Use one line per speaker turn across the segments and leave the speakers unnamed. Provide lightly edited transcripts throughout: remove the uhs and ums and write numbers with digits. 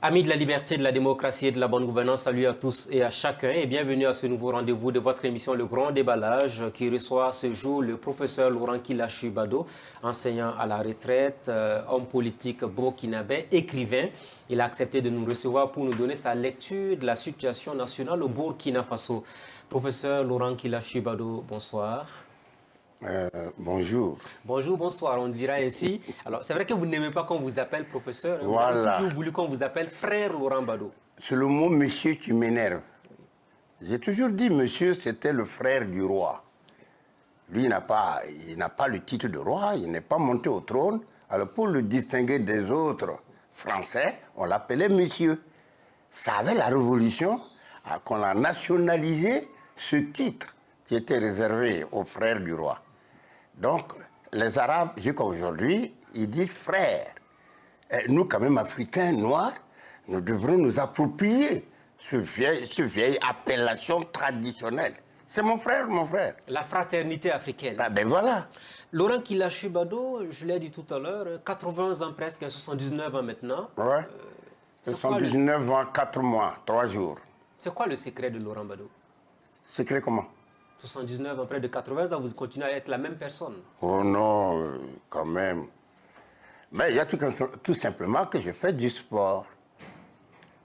Amis de la liberté, de la démocratie et de la bonne gouvernance, salut à tous et à chacun et bienvenue à ce nouveau rendez-vous de votre émission Le Grand Déballage qui reçoit ce jour le professeur Laurent Kilachu Bado, enseignant à la retraite, homme politique burkinabé, écrivain. Il a accepté de nous recevoir pour nous donner sa lecture de la situation nationale au Burkina Faso. Professeur Laurent Kilachu Bado, bonsoir.
Bonjour.
Bonjour, bonsoir, on dira ainsi. Alors, c'est vrai que vous n'aimez pas qu'on vous appelle professeur.
Voilà.
Vous avez toujours voulu qu'on vous appelle frère Laurent Bado.
C'est le mot monsieur qui m'énerve. J'ai toujours dit monsieur, c'était le frère du roi. Lui, il n'a pas le titre de roi, il n'est pas monté au trône. Alors, pour le distinguer des autres Français, on l'appelait monsieur. Ça avait la Révolution, qu'on a nationalisé ce titre qui était réservé aux frères du roi. Donc, les Arabes, jusqu'à aujourd'hui, ils disent frère. Et nous, quand même, Africains, Noirs, nous devrons nous approprier ce vieille appellation traditionnelle. C'est mon frère, mon frère.
La fraternité africaine.
Ben voilà.
Laurent Kilachu Bado, je l'ai dit tout à l'heure, 80 ans presque, 79 ans maintenant.
Ouais. 79 ans, 4 mois, 3 jours.
C'est quoi le secret de Laurent Bado?
Secret comment?
79 ans, près de 80 ans, vous continuez à être la même personne.
Oh non, quand même. Mais il y a tout simplement que je fais du sport.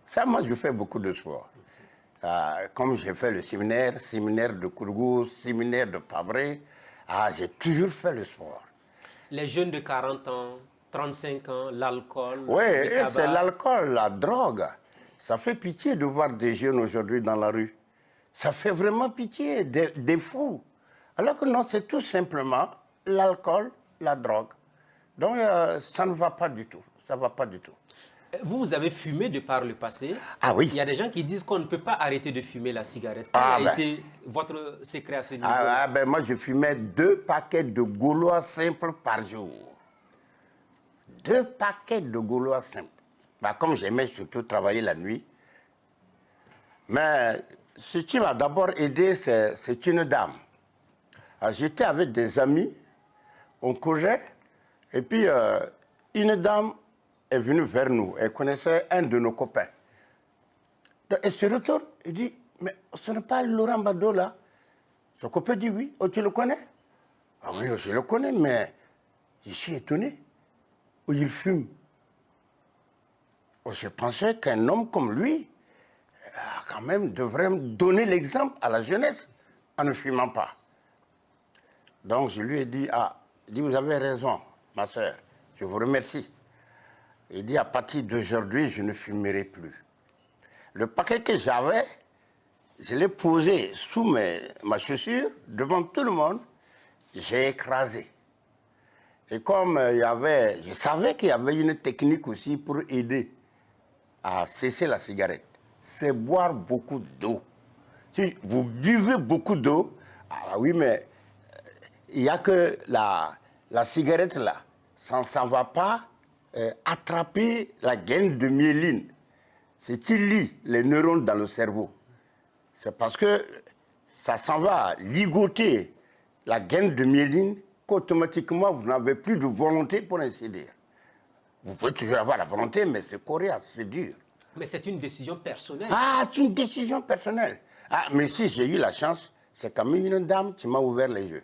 Ça, moi, je fais beaucoup de sport. Comme j'ai fait le séminaire de Kourgou, séminaire de Pabré, j'ai toujours fait le sport.
Les jeunes de 40 ans, 35 ans, l'alcool.
Oui, c'est l'alcool, la drogue. Ça fait pitié de voir des jeunes aujourd'hui dans la rue. Ça fait vraiment pitié, des fous. Alors que non, c'est tout simplement l'alcool, la drogue. Donc, ça ne va pas du tout. Ça ne va pas du tout.
Vous avez fumé de par le passé.
Ah oui.
Il y a des gens qui disent qu'on ne peut pas arrêter de fumer la cigarette. Quel a été votre secret à ce niveau?
Moi, je fumais 2 paquets de Gaulois simples par jour. 2 paquets de Gaulois simples. Comme j'aimais surtout travailler la nuit. Mais ce qui m'a d'abord aidé, c'est une dame. J'étais avec des amis, on courait, et puis une dame est venue vers nous. Elle connaissait un de nos copains. Donc, elle se retourne et dit, mais ce n'est pas Laurent Bado là? Son copain dit oui. Oh, tu le connais? Ah oui, je le connais, mais je suis étonné. Oh, il fume. Oh, je pensais qu'un homme comme lui, quand même, devrait me donner l'exemple à la jeunesse en ne fumant pas. Donc, je lui ai dit, vous avez raison, ma soeur, je vous remercie. Il dit, à partir d'aujourd'hui, je ne fumerai plus. Le paquet que j'avais, je l'ai posé sous ma chaussure, devant tout le monde, j'ai écrasé. Et comme je savais qu'il y avait une technique aussi pour aider à cesser la cigarette, c'est boire beaucoup d'eau. Si vous buvez beaucoup d'eau, oui, mais il n'y a que la cigarette là, ça ne va pas attraper la gaine de myéline. C'est qui lie les neurones dans le cerveau. C'est parce que ça s'en va ligoter la gaine de myéline qu'automatiquement vous n'avez plus de volonté, pour ainsi dire. Vous pouvez toujours avoir la volonté, mais c'est coriace, c'est dur.
Mais c'est une décision personnelle.
C'est une décision personnelle. Mais si j'ai eu la chance, c'est quand même une dame qui m'a ouvert les yeux.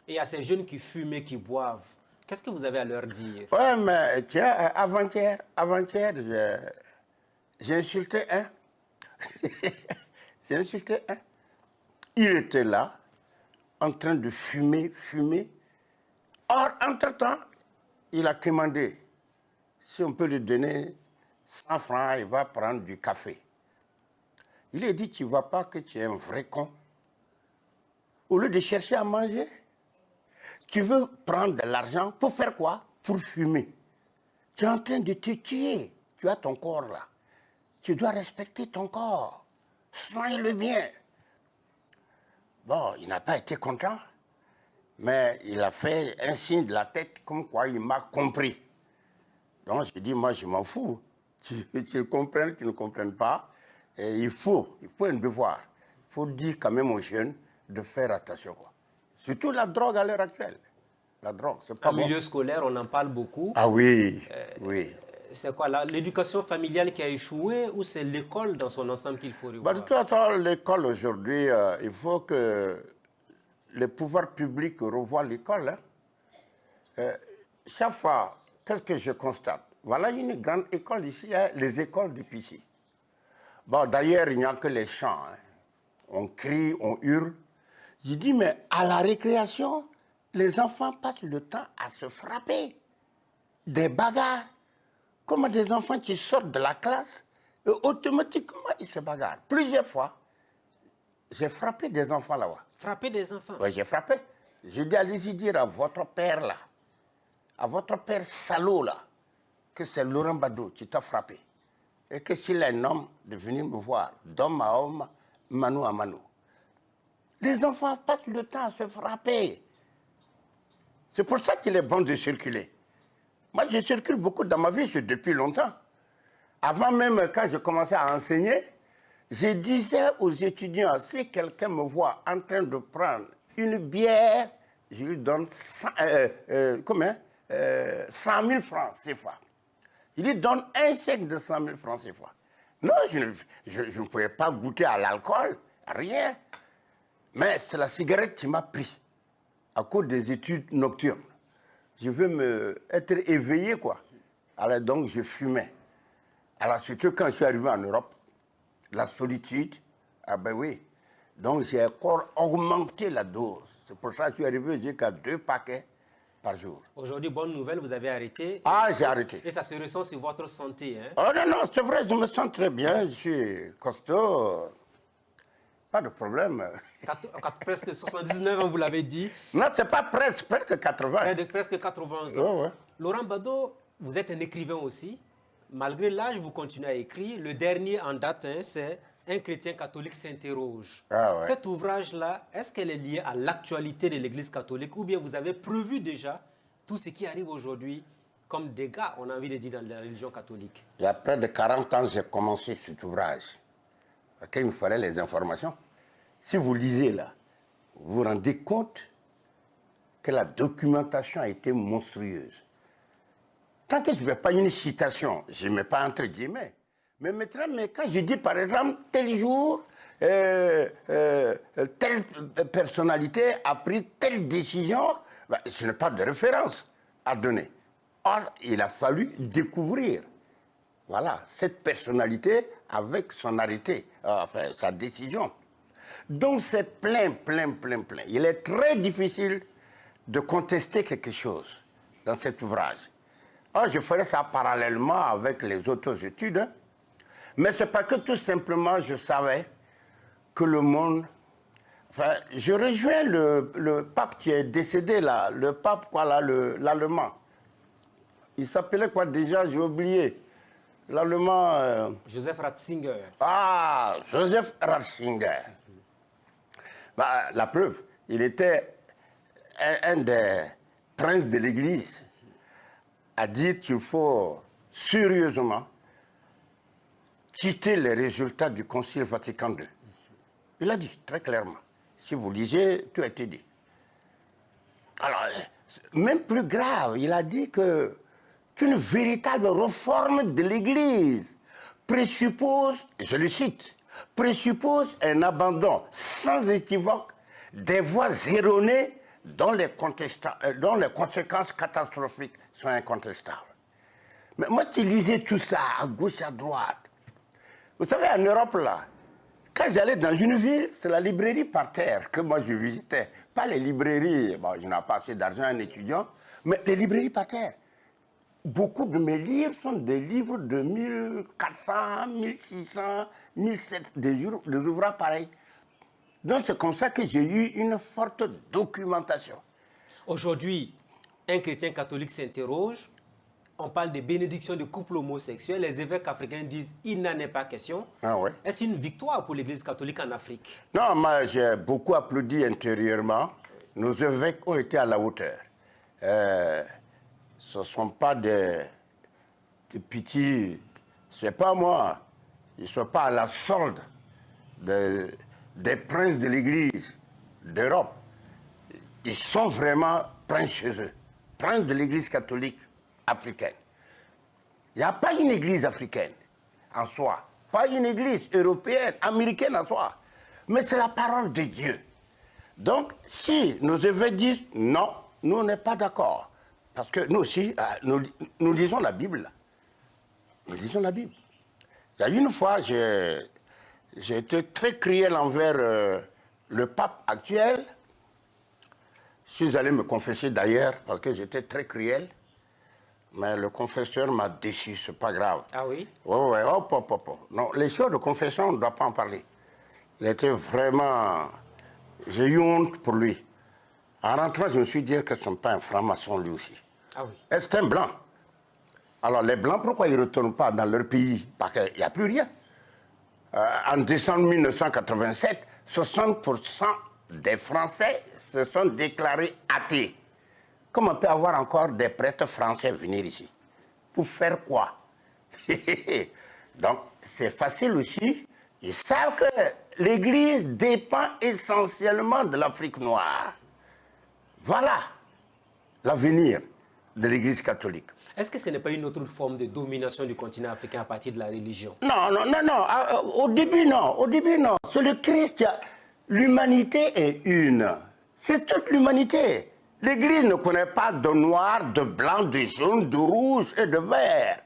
Et à ces jeunes qui fument et qui boivent, qu'est-ce que vous avez à leur dire?
Ouais, mais tiens, avant-hier, j'ai insulté un. J'ai insulté un. Il était là, en train de fumer. Or, entre-temps, il a commandé. Si on peut lui donner 100 francs, il va prendre du café. Il a dit, tu ne vois pas que tu es un vrai con. Au lieu de chercher à manger, tu veux prendre de l'argent pour faire quoi? Pour fumer. Tu es en train de te tuer. Tu as ton corps là. Tu dois respecter ton corps. Soigne-le bien. Bon, il n'a pas été content. Mais il a fait un signe de la tête comme quoi il m'a compris. Donc je dis, moi je m'en fous. Qu'ils comprennent, qu'ils ne comprennent pas. Et il faut un devoir. Il faut dire quand même aux jeunes de faire attention, quoi. Surtout la drogue à l'heure actuelle. La drogue, c'est pas
En
bon.
milieu scolaire, on en parle beaucoup.
Ah oui, oui.
C'est quoi l'éducation familiale qui a échoué ou c'est l'école dans son ensemble qu'il faut revoir?
Bah, de toute façon, l'école aujourd'hui, il faut que les pouvoirs publics revoient l'école. Hein. Chaque fois, qu'est-ce que je constate? Voilà une grande école ici, hein, les écoles de Pici. Bon, d'ailleurs, il n'y a que les chants. Hein. On crie, on hurle. Je dis, mais à la récréation, les enfants passent le temps à se frapper. Des bagarres. Comme des enfants qui sortent de la classe, et automatiquement, ils se bagarrent. Plusieurs fois, j'ai frappé des enfants là-bas.
Frapper des enfants?
Oui, j'ai frappé. J'ai dit, allez-y dire à votre père là, à votre père salaud là, que c'est Laurent Badou qui t'a frappé. Et que s'il est un homme, de venir me voir, d'homme à homme, mano à mano. Les enfants passent le temps à se frapper. C'est pour ça qu'il est bon de circuler. Moi, je circule beaucoup dans ma vie, c'est depuis longtemps. Avant même, quand je commençais à enseigner, je disais aux étudiants, si quelqu'un me voit en train de prendre une bière, je lui donne 100 000 francs CFA. Je lui donne un chèque de 100 000 francs CFA. Non, je ne pouvais pas goûter à l'alcool, rien. Mais c'est la cigarette qui m'a pris à cause des études nocturnes. Je veux être éveillé, quoi. Alors donc, je fumais. Alors, surtout quand je suis arrivé en Europe, la solitude, ah ben oui. Donc, j'ai encore augmenté la dose. C'est pour ça que je suis arrivé jusqu'à 2 paquets par jour.
Aujourd'hui, bonne nouvelle, vous avez arrêté.
Ah, j'ai arrêté.
Et ça se ressent sur votre santé, hein?
Oh non, non, c'est vrai, je me sens très bien. Je suis costaud. Pas de problème.
Presque 79 ans, vous l'avez dit.
Non, c'est pas presque 80.
Presque 80 ans.
Oh, ouais.
Laurent Badou, vous êtes un écrivain aussi. Malgré l'âge, vous continuez à écrire. Le dernier en date, hein, c'est Un chrétien catholique s'interroge.
Ah, ouais.
Cet ouvrage-là, est-ce qu'elle est liée à l'actualité de l'Église catholique ou bien vous avez prévu déjà tout ce qui arrive aujourd'hui comme dégâts, on a envie de dire, dans la religion catholique?
Il y a près de 40 ans, j'ai commencé cet ouvrage. Parce qu'il me fallait les informations. Si vous lisez là, vous vous rendez compte que la documentation a été monstrueuse. Tant que je ne fais pas une citation, je ne mets pas entre guillemets. Mais maintenant, quand je dis par exemple, tel jour, telle personnalité a pris telle décision, ben, ce n'est pas de référence à donner. Or, il a fallu découvrir, voilà, cette personnalité avec son arrêté, enfin, sa décision. Donc c'est plein. Il est très difficile de contester quelque chose dans cet ouvrage. Alors, je ferai ça parallèlement avec les autres études, hein. Mais ce n'est pas que tout simplement je savais que le monde... Enfin, je rejoins le pape qui est décédé là, le pape quoi là, l'allemand. Il s'appelait quoi déjà, j'ai oublié. L'allemand...
Joseph Ratzinger.
Ah, Joseph Ratzinger. Bah, la preuve, il était un des princes de l'Église à dire qu'il faut sérieusement citer les résultats du Concile Vatican II. Il a dit très clairement. Si vous lisez, tout a été dit. Alors, même plus grave, il a dit qu'une véritable réforme de l'Église présuppose, je le cite, présuppose un abandon sans équivoque des voies erronées dont les conséquences catastrophiques sont incontestables. Mais moi qui lisais tout ça à gauche, à droite, vous savez, en Europe, là, quand j'allais dans une ville, c'est la librairie par terre que moi je visitais. Pas les librairies, bon, je n'ai pas assez d'argent, un étudiant, mais les librairies par terre. Beaucoup de mes livres sont des livres de 1400, 1600, 1700, des ouvrages pareils. Donc c'est comme ça que j'ai eu une forte documentation.
Aujourd'hui, un chrétien catholique s'interroge. On parle de bénédiction de couple homosexuel. Les évêques africains disent il n'en est pas question.
Ah ouais.
Est-ce une victoire pour l'Église catholique en Afrique?
Non, moi j'ai beaucoup applaudi intérieurement nos évêques ont été à la hauteur. Ce ne sont pas des petits, c'est pas moi, ils ne sont pas à la solde des princes de l'Église d'Europe. Ils sont vraiment princes chez eux, princes de l'Église catholique africaine. Il n'y a pas une Église africaine en soi, pas une Église européenne, américaine en soi, mais c'est la parole de Dieu. Donc, si nos évêques disent non, nous, on n'est pas d'accord. Parce que nous aussi, nous lisons la Bible. Nous lisons la Bible. Il y a une fois, j'ai été très cruel envers le pape actuel. Je suis allé me confesser d'ailleurs, parce que j'étais très cruel. Mais le confesseur m'a déçu, c'est pas grave.
Ah oui?
Oui, hop. Non, les choses de confession, on ne doit pas en parler. Il était vraiment... J'ai eu honte pour lui. En rentrant, je me suis dit que ce n'est pas un franc-maçon lui aussi.
Ah oui.
C'est un blanc. Alors les blancs, pourquoi ils ne retournent pas dans leur pays? Parce qu'il n'y a plus rien. En décembre 1987, 60% des Français se sont déclarés athées. Comment on peut avoir encore des prêtres français venir ici? Pour faire quoi? Donc, c'est facile aussi. Ils savent que l'Église dépend essentiellement de l'Afrique noire. Voilà l'avenir de l'Église catholique.
Est-ce que ce n'est pas une autre forme de domination du continent africain à partir de la religion?
Non. Au début, non. C'est le Christ. L'humanité est une. C'est toute l'humanité. L'Église ne connaît pas de noir, de blanc, de jaune, de rouge et de vert.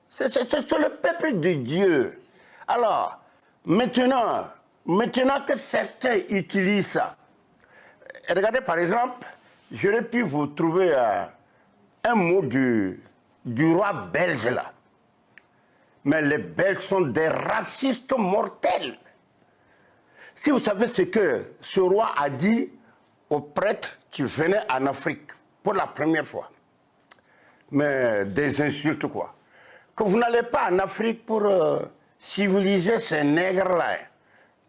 C'est le peuple de Dieu. Alors, maintenant que certains utilisent ça, regardez par exemple, j'aurais pu vous trouver un mot du roi belge là. Mais les Belges sont des racistes mortels. Si vous savez ce que ce roi a dit aux prêtres qui venaient en Afrique pour la première fois, mais des insultes quoi. Que vous n'allez pas en Afrique pour civiliser ces nègres-là.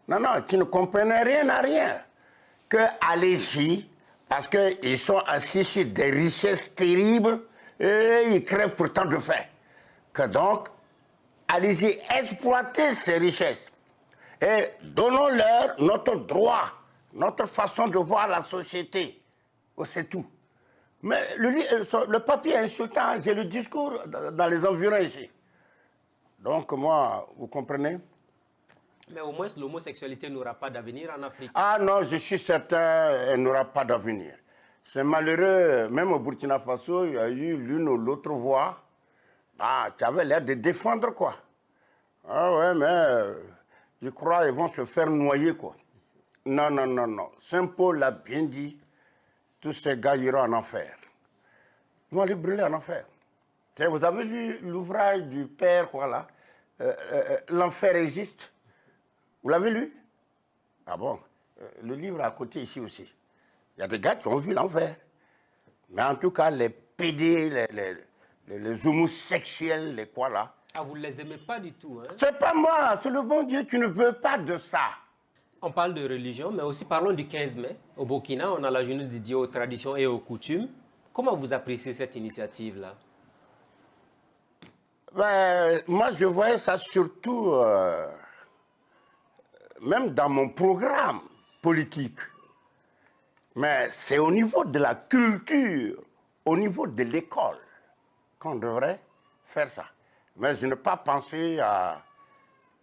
Non, qui ne comprenaient rien à rien. Que allez-y, parce qu'ils sont assis sur des richesses terribles et ils crèvent pourtant de faim. Que donc, allez-y exploiter ces richesses. Et donnons-leur notre droit, notre façon de voir la société. C'est tout. Mais le papier insultant, j'ai le discours dans les environs ici. Donc moi, vous comprenez?
Mais au moins, l'homosexualité n'aura pas d'avenir en Afrique.
Ah non, je suis certain qu'elle n'aura pas d'avenir. C'est malheureux, même au Burkina Faso, il y a eu l'une ou l'autre voix qui avait l'air de défendre quoi. Ah ouais, mais je crois qu'ils vont se faire noyer quoi. Non. Saint Paul l'a bien dit, tous ces gars iront en enfer. Ils vont aller brûler en enfer. Vous avez lu l'ouvrage du père, quoi là, L'enfer existe. Vous l'avez lu? Ah bon? Le livre est à côté ici aussi. Il y a des gars qui ont vu l'enfer. Mais en tout cas, les pédés, les homosexuels, les quoi là.
Ah, vous ne les aimez pas du tout, hein?
C'est pas moi, c'est le bon Dieu, tu ne veux pas de ça.
On parle de religion, mais aussi parlons du 15 mai. Au Burkina, on a la journée dédiée aux traditions et aux coutumes. Comment vous appréciez cette initiative-là?
Ben, moi, je voyais ça surtout, même dans mon programme politique. Mais c'est au niveau de la culture, au niveau de l'école, qu'on devrait faire ça. Mais je n'ai pas pensé à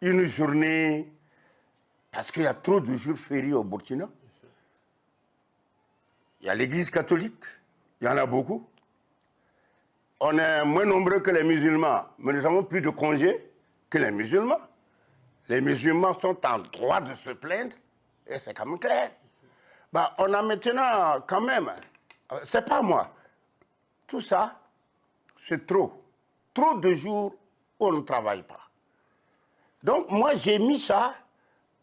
une journée, parce qu'il y a trop de jours fériés au Burkina. Il y a l'église catholique, il y en a beaucoup. On est moins nombreux que les musulmans, mais nous avons plus de congés que les musulmans. Les musulmans sont en droit de se plaindre, et c'est quand même clair. Ben, on a maintenant quand même, c'est pas moi, tout ça, c'est trop. Trop de jours où on ne travaille pas. Donc moi j'ai mis ça,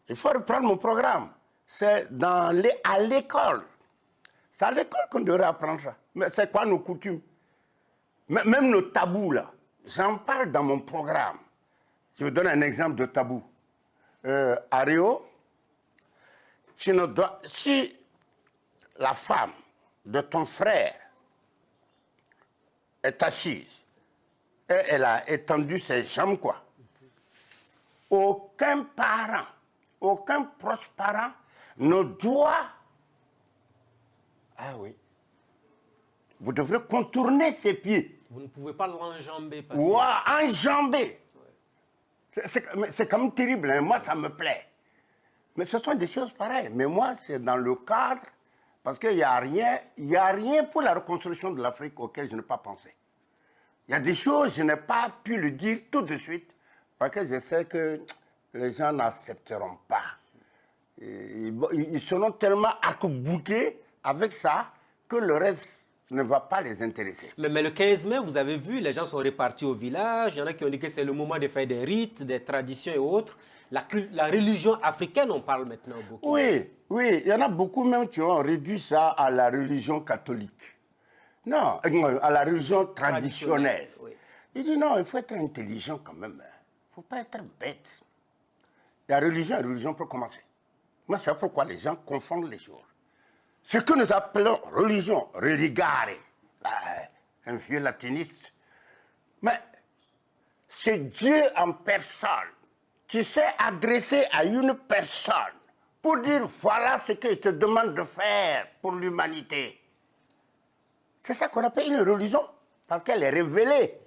il faut reprendre mon programme. C'est à l'école. C'est à l'école qu'on devrait apprendre ça. Mais c'est quoi nos coutumes? Même nos tabous là, j'en parle dans mon programme. Je vous donne un exemple de tabou. À Rio, si la femme de ton frère est assise et elle a étendu ses jambes, quoi, aucun parent, aucun proche parent ne doit... Ah oui. Vous devrez contourner ses pieds.
Vous ne pouvez pas l'enjamber.
Ou enjamber. C'est quand même terrible, hein? Moi ça me plaît. Mais ce sont des choses pareilles. Mais moi c'est dans le cadre, parce qu'il n'y a rien pour la reconstruction de l'Afrique auquel je n'ai pas pensé. Il y a des choses, je n'ai pas pu le dire tout de suite, parce que je sais que les gens n'accepteront pas. Ils seront tellement arc-boutés avec ça que le reste ne va pas les intéresser.
Mais le 15 mai, vous avez vu, les gens sont repartis au village. Il y en a qui ont dit que c'est le moment de faire des rites, des traditions et autres. La religion africaine, on parle maintenant beaucoup.
Oui, oui, il y en a beaucoup même qui ont réduit ça à la religion catholique. Non, à la religion traditionnelle.
Oui.
Il dit non, il faut être intelligent quand même. Il ne faut pas être bête. La religion peut commencer. Moi, c'est pourquoi les gens confondent les choses. Ce que nous appelons religion, religare, un vieux latiniste, mais c'est Dieu en personne qui s'est adressé à une personne pour dire voilà ce qu'il te demande de faire pour l'humanité. C'est ça qu'on appelle une religion, parce qu'elle est révélée.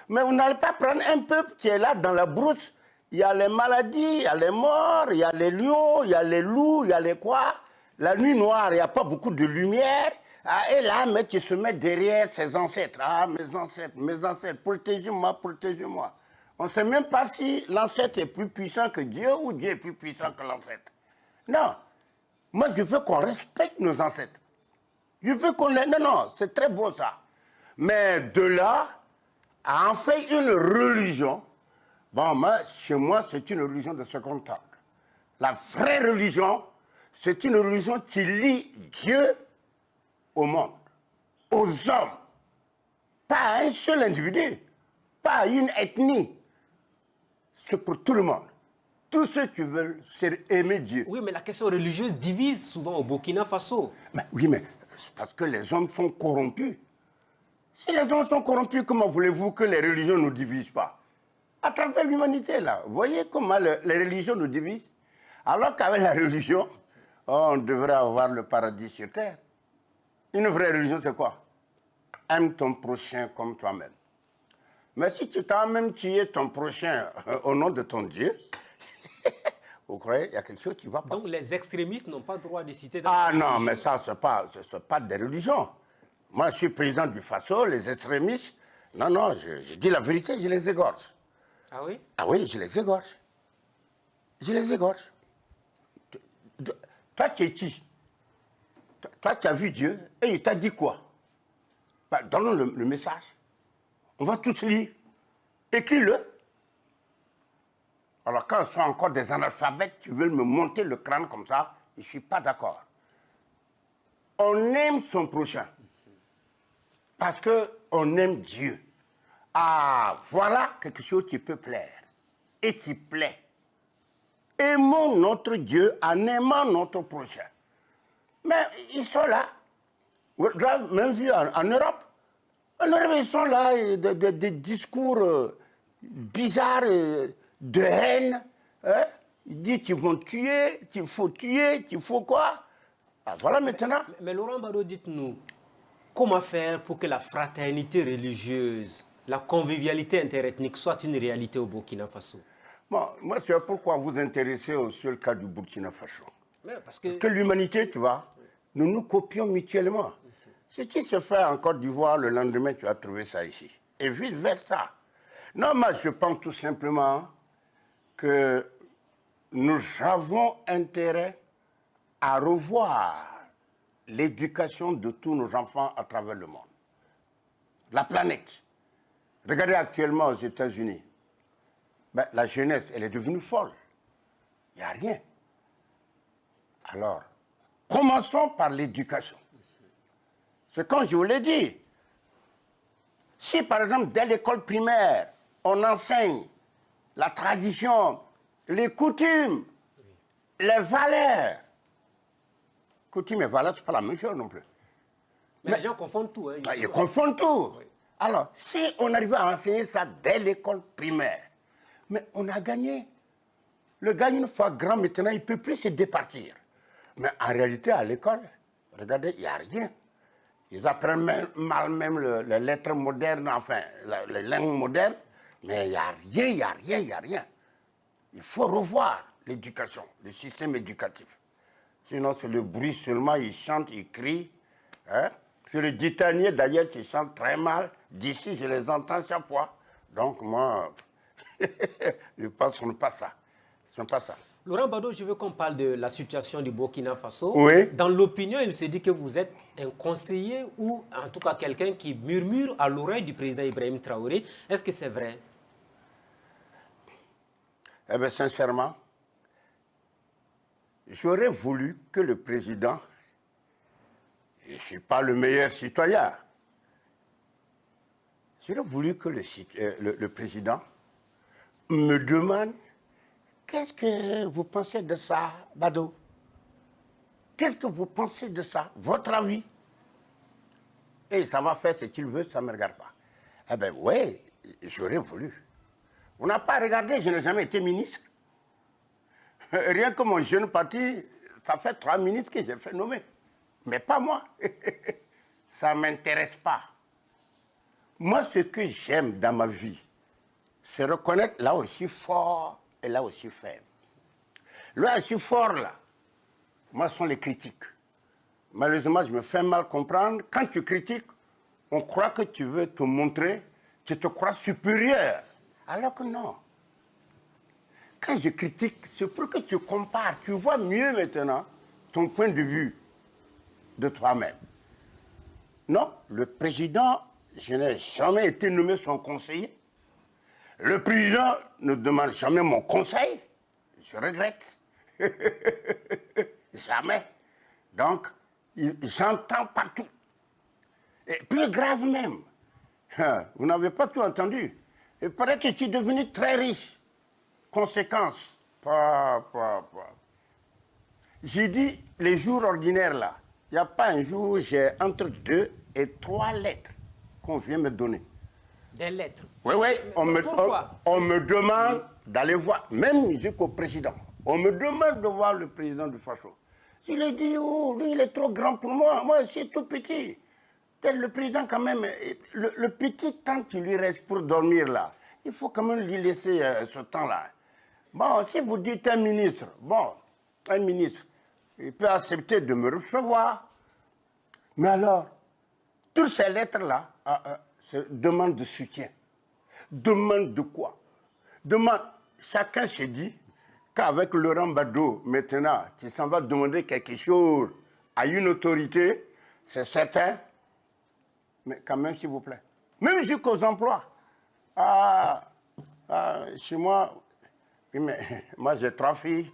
Mais vous n'allez pas prendre un peuple qui est là dans la brousse, il y a les maladies, il y a les morts, il y a les lions, il y a les loups, il y a les quoi. La nuit noire, il n'y a pas beaucoup de lumière. Ah, et là, mais tu se mets derrière ses ancêtres. Ah, mes ancêtres, protégez-moi, protégez-moi. On ne sait même pas si l'ancêtre est plus puissant que Dieu ou Dieu est plus puissant que l'ancêtre. Non. Moi, je veux qu'on respecte nos ancêtres. Je veux qu'on les... Non, c'est très beau ça. Mais de là à en faire une religion, bon, moi, chez moi, c'est une religion de second ordre. La vraie religion, c'est une religion qui lie Dieu au monde, aux hommes. Pas à un seul individu, pas à une ethnie. C'est pour tout le monde. Tous ceux qui veulent aimer Dieu.
Oui, mais la question religieuse divise souvent au Burkina Faso.
Oui, mais c'est parce que les hommes sont corrompus. Si les hommes sont corrompus, comment voulez-vous que les religions ne nous divisent pas? À travers l'humanité, là. Vous voyez comment les religions nous divisent? Alors qu'avec la religion, on devrait avoir le paradis sur terre. Une vraie religion, c'est quoi? Aime ton prochain comme toi-même. Mais si tu t'as même tué ton prochain au nom de ton Dieu, vous croyez, il y a quelque chose qui ne va pas.
Donc les extrémistes n'ont pas le droit de citer...
Ah non, mais ça, ce n'est pas des religions. Moi, je suis président du Faso, les extrémistes, non, je dis la vérité, je les égorge.
Ah oui?
Ah oui, je les égorge. Je les égorge. Toi, tu es qui? Toi, tu as vu Dieu et il t'a dit quoi? Bah, donne-nous le message. On va tous lire. Écris-le. Alors, quand ce sont encore des analphabètes qui veulent me monter le crâne comme ça, je ne suis pas d'accord. On aime son prochain. Parce qu'on aime Dieu. Ah, voilà quelque chose qui peut plaire. Et qui plaît. Aimons notre Dieu en aimant notre prochain. Mais ils sont là. Vous avez même vu en Europe. En Europe, ils sont là, des discours bizarres de haine. Hein? Ils disent qu'ils vont tuer, qu'il faut quoi. Ah, voilà maintenant.
Mais Laurent Gbado, dites-nous, comment faire pour que la fraternité religieuse, la convivialité interethnique soit une réalité au Burkina Faso?
Bon, moi, c'est pourquoi vous intéressez au seul cas du Burkina Faso.
Parce que
l'humanité, tu vois, nous nous copions mutuellement. Ce qui se fait en Côte d'Ivoire, le lendemain, tu as trouvé ça ici. Et vice-versa. Non, moi, je pense tout simplement que nous avons intérêt à revoir l'éducation de tous nos enfants à travers le monde. La planète. Regardez actuellement aux États-Unis. Ben, la jeunesse, elle est devenue folle. Il n'y a rien. Alors, commençons par l'éducation. C'est comme je vous l'ai dit. Si, par exemple, dès l'école primaire, on enseigne la tradition, les coutumes, les valeurs, coutume et valeur, ce n'est pas la même chose non plus.
Mais les gens confondent tout. Hein,
Ils confondent tout. Oui. Alors, si on arrivait à enseigner ça dès l'école primaire, mais on a gagné. Le gars, une fois grand, maintenant, il ne peut plus se départir. Mais en réalité, à l'école, regardez, il n'y a rien. Ils apprennent mal même les lettres modernes, enfin, les langues modernes, mais il n'y a rien, il n'y a rien, il n'y a rien. Il faut revoir l'éducation, le système éducatif. Sinon, c'est le bruit seulement, ils chantent, ils crient. Hein? C'est le Ditanier, d'ailleurs, qui chante très mal. D'ici, je les entends chaque fois. Donc, moi, je pense qu'on n'est pas ça. Ce n'est pas ça.
Laurent Gbado, je veux qu'on parle de la situation du Burkina Faso.
Oui.
Dans l'opinion, il se dit que vous êtes un conseiller ou en tout cas quelqu'un qui murmure à l'oreille du président Ibrahim Traoré. Est-ce que c'est vrai?
Eh bien, sincèrement, j'aurais voulu que le président, je ne suis pas le meilleur citoyen, j'aurais voulu que le président me demande: qu'est-ce que vous pensez de ça, Gbado? Qu'est-ce que vous pensez de ça? Votre avis? Et ça va faire ce qu'il veut, ça ne me regarde pas. Eh bien, oui, j'aurais voulu. On n'a pas regardé, je n'ai jamais été ministre. Rien que mon jeune parti, ça fait 3 ministres que j'ai fait nommer. Mais pas moi. Ça ne m'intéresse pas. Moi, ce que j'aime dans ma vie, c'est reconnaître là aussi fort et là aussi faible. Là aussi fort, là, moi, ce sont les critiques. Malheureusement, je me fais mal comprendre. Quand tu critiques, on croit que tu veux te montrer, tu te crois supérieur. Alors que non. Quand je critique, c'est pour que tu compares. Tu vois mieux maintenant ton point de vue de toi-même. Non, le président, je n'ai jamais été nommé son conseiller. Le président ne demande jamais mon conseil. Je regrette. Jamais. Donc, j'entends partout. Et plus grave même, vous n'avez pas tout entendu. Il paraît que je suis devenu très riche. Conséquence. J'ai dit, les jours ordinaires là, il n'y a pas un jour où j'ai entre 2 et 3 lettres qu'on vient me donner.
Des lettres?
Oui, oui. On me demande d'aller voir, même jusqu'au président. On me demande de voir le président du Faso. Je lui ai dit, oh, lui, il est trop grand pour moi. Moi, je suis tout petit. Tel le président, quand même, le petit temps qui lui reste pour dormir là, il faut quand même lui laisser ce temps-là. Bon, si vous dites un ministre, il peut accepter de me recevoir. Mais alors, toutes ces lettres-là, demande de soutien. Demande de quoi? Demande. Chacun se dit qu'avec Laurent Gbado, maintenant, tu s'en vas demander quelque chose à une autorité, c'est certain. Mais quand même, s'il vous plaît. Même jusqu'aux emplois. Chez moi, mais, moi j'ai 3 filles.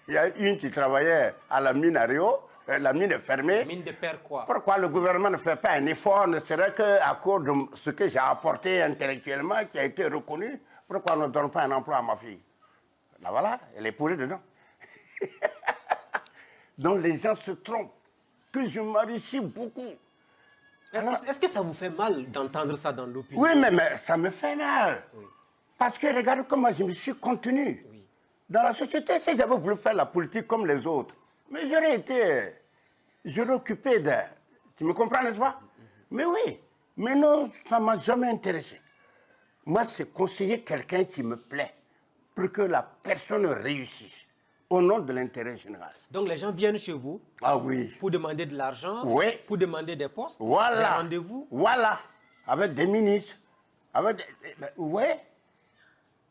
Il y a une qui travaillait à la mine à Rio. La mine est fermée.
Mine de père quoi? Pourquoi
le gouvernement ne fait pas un effort, ne serait qu'à cause de ce que j'ai apporté intellectuellement, qui a été reconnu? Pourquoi on ne donne pas un emploi à ma fille? Là voilà, elle est pourrie dedans. Donc les gens se trompent. Que je m'enrichis beaucoup.
Est-ce que ça vous fait mal d'entendre ça dans l'opinion?
Oui, mais ça me fait mal. Oui. Parce que regarde comment je me suis contenu. Oui. Dans la société, si j'avais voulu faire la politique comme les autres, mais j'aurais occupé de... Tu me comprends, n'est-ce pas? Mais oui, mais non, ça ne m'a jamais intéressé. Moi, c'est conseiller quelqu'un qui me plaît pour que la personne réussisse au nom de l'intérêt général.
Donc les gens viennent chez vous pour demander de l'argent, pour demander des postes, des rendez-vous.
Voilà, avec des ministres. Oui,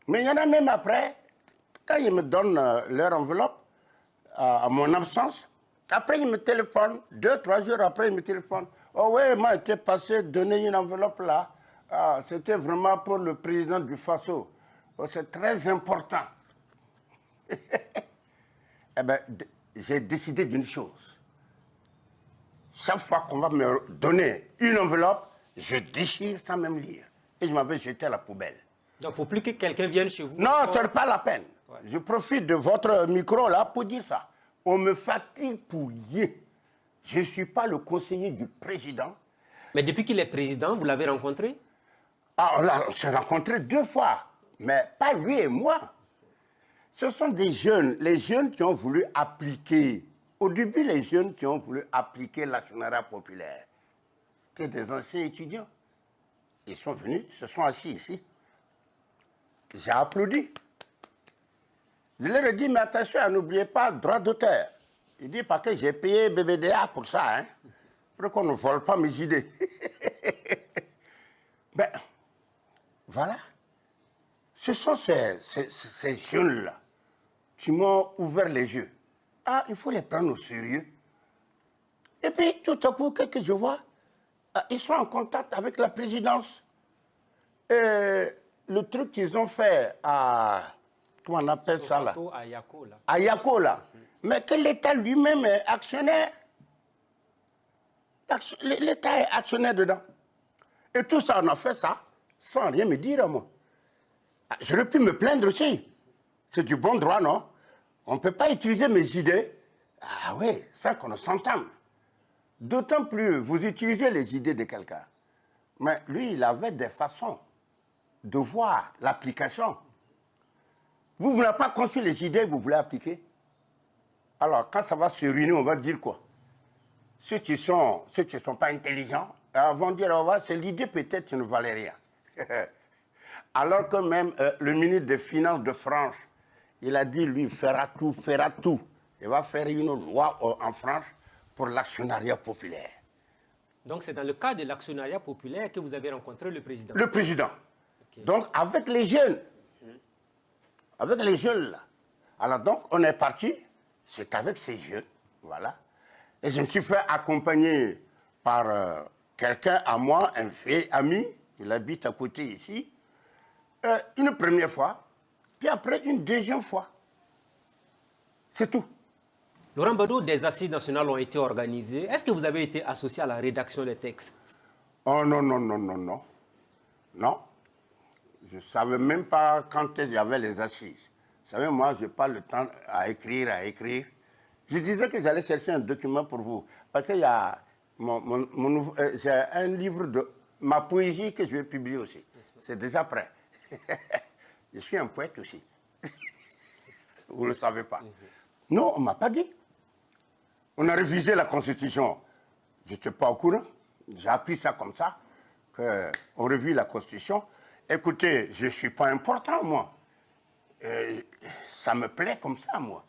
mais il y en a même après, quand ils me donnent leur enveloppe à mon absence, après ils me téléphonent, 2-3 jours après ils me téléphonent. Oh oui, moi j'étais passé donner une enveloppe là. C'était vraiment pour le président du Faso. Oh, c'est très important. Eh bien, j'ai décidé d'une chose. Chaque fois qu'on va me donner une enveloppe, je déchire sans même lire. Et je m'en vais jeter à la poubelle.
Donc, il ne faut plus que quelqu'un vienne chez vous?
Non, ce n'est pas la peine. Ouais. Je profite de votre micro là pour dire ça. On me fatigue pour rien. Je ne suis pas le conseiller du président.
Mais depuis qu'il est président, vous l'avez rencontré?
Ah, là, on s'est rencontrés 2 fois, mais pas lui et moi. Ce sont des jeunes, les jeunes qui ont voulu appliquer, au début les jeunes qui ont voulu appliquer l'actionnariat populaire, c'était des anciens étudiants. Ils sont venus, se sont assis ici. J'ai applaudi. Je leur ai dit, mais attention, n'oubliez pas, droit d'auteur. Il dit, parce que j'ai payé BBDA pour ça, hein, pour qu'on ne vole pas mes idées. Ben, voilà. Ce sont ces jeunes-là qui m'ont ouvert les yeux. Ah, il faut les prendre au sérieux. Et puis, tout à coup, qu'est-ce que je vois? Ils sont en contact avec la présidence. Et le truc qu'ils ont fait à... Comment on appelle ça là?
À Yako, là.
À Yako, là. Mais que l'État lui-même est actionnaire. L'État est actionnaire dedans. Et tout ça, on a fait ça sans rien me dire à moi. J'aurais pu me plaindre aussi. C'est du bon droit, non? On ne peut pas utiliser mes idées. Ah oui, ça qu'on s'entend. D'autant plus, vous utilisez les idées de quelqu'un. Mais lui, il avait des façons de voir l'application. Vous n'avez pas conçu les idées que vous voulez appliquer. Alors, quand ça va se ruiner, on va dire quoi? Ceux qui ne sont pas intelligents, vont dire, oh, c'est l'idée peut-être qui ne valait rien. Alors que même le ministre des Finances de France, il a dit, lui, fera tout. Il va faire une loi en France pour l'actionnariat populaire.
Donc c'est dans le cadre de l'actionnariat populaire que vous avez rencontré le président?
Le président. Okay. Donc avec les jeunes. Avec les jeunes, là. Alors donc, on est parti, c'est avec ces jeunes, voilà. Et je me suis fait accompagner par quelqu'un à moi, un vieil ami, il habite à côté ici, une première fois, puis après une deuxième fois. C'est tout.
Laurent Gbado, des assises nationales ont été organisées. Est-ce que vous avez été associé à la rédaction des textes?
Oh non. Non. Je ne savais même pas quand il y avait les assises. Vous savez, moi, je n'ai pas le temps à écrire. Je disais que j'allais chercher un document pour vous. Parce qu'il y a j'ai un livre de ma poésie que je vais publier aussi. C'est déjà prêt. Je suis un poète aussi. Vous ne le savez pas. Non, on ne m'a pas dit. On a révisé la Constitution. Je n'étais pas au courant. J'ai appris ça comme ça, qu'on révise la Constitution. Écoutez, je ne suis pas important, moi. Ça me plaît comme ça, moi.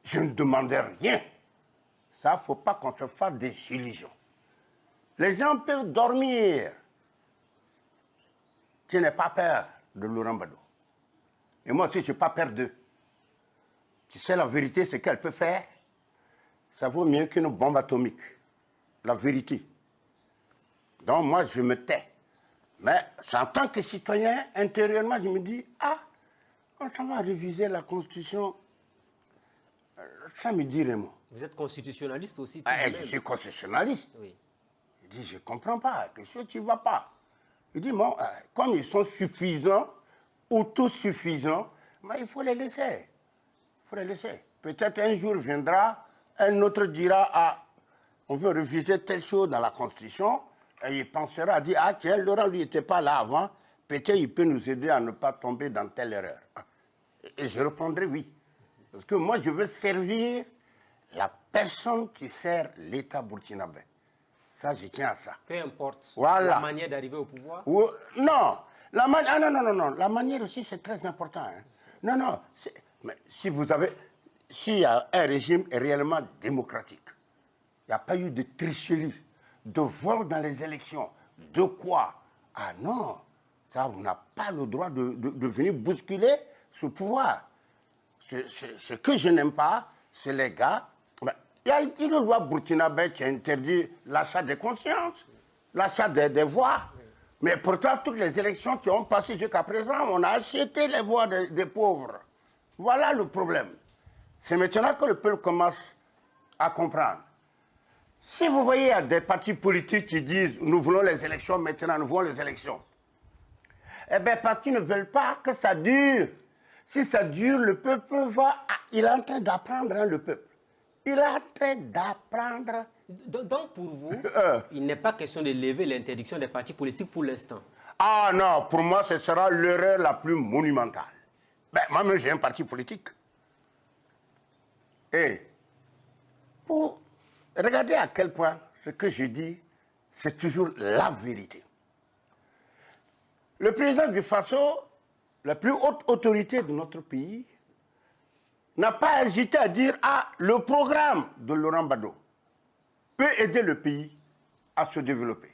Je ne demandais rien. Ça, il ne faut pas qu'on se fasse des illusions. Les gens peuvent dormir. Tu n'as pas peur de Laurent Gbado. Et moi aussi, je n'ai pas peur d'eux. Tu sais, la vérité, ce qu'elle peut faire, ça vaut mieux qu'une bombe atomique. La vérité. Donc, moi, je me tais. Mais en tant que citoyen, intérieurement, je me dis, quand on va réviser la Constitution, ça me dirait moi.
Vous êtes constitutionnaliste aussi?
Je suis constitutionnaliste.
Oui.
Il dit, je ne comprends pas, quelque chose qui ne va pas. Il dit, bon, comme ils sont suffisants, autosuffisants, il faut les laisser. Il faut les laisser. Peut-être un jour viendra, un autre dira, on veut réviser telle chose dans la Constitution, et il pensera à dire, tiens, Laurent, lui, n'était pas là avant, peut-être il peut nous aider à ne pas tomber dans telle erreur. Et je répondrai oui. Parce que moi, je veux servir la personne qui sert l'État burkinabé. Ça, je tiens à ça.
Peu importe
la
manière d'arriver au pouvoir?
Non. Non. La manière aussi, c'est très important. Hein. Non. Mais s'il y a un régime réellement démocratique, il n'y a pas eu de tricherie, de vol dans les élections, de quoi? Ah non, ça, on n'a pas le droit de venir bousculer ce pouvoir. Ce que je n'aime pas, c'est les gars. Il y a une loi burkinabé qui interdit l'achat des consciences, l'achat des voix. Mais pourtant, toutes les élections qui ont passé jusqu'à présent, on a acheté les voix des pauvres. Voilà le problème. C'est maintenant que le peuple commence à comprendre. Si vous voyez, il y a des partis politiques qui disent « nous voulons les élections maintenant, nous voulons les élections », eh bien, les partis ne veulent pas que ça dure. Si ça dure, le peuple va... Il est en train d'apprendre, hein, le peuple. Il est en train d'apprendre.
Donc, pour vous, il n'est pas question de lever l'interdiction des partis politiques pour l'instant.
Ah non, pour moi, ce sera l'erreur la plus monumentale. Ben, moi-même, j'ai un parti politique. Et pour regarder à quel point ce que je dis, c'est toujours la vérité. Le président du Faso, la plus haute autorité de notre pays, n'a pas hésité à dire « Ah, le programme de Laurent Gbagbo peut aider le pays à se développer. »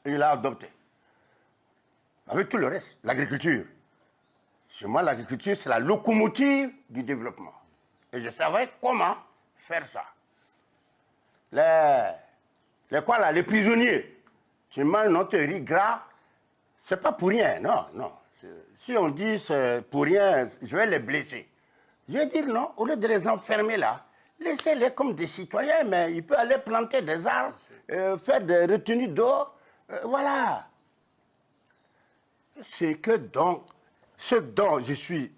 Et il a adopté. Avec tout le reste, l'agriculture. Chez moi, l'agriculture, c'est la locomotive du développement. Et je savais comment faire ça. Les prisonniers, tu manges notre riz gras, c'est pas pour rien, non, non. Si on dit c'est pour rien, je vais les blesser. Je vais dire non, au lieu de les enfermer là, laissez-les comme des citoyens, mais ils peuvent aller planter des arbres, faire des retenues d'eau, voilà. C'est que donc, ce dont je suis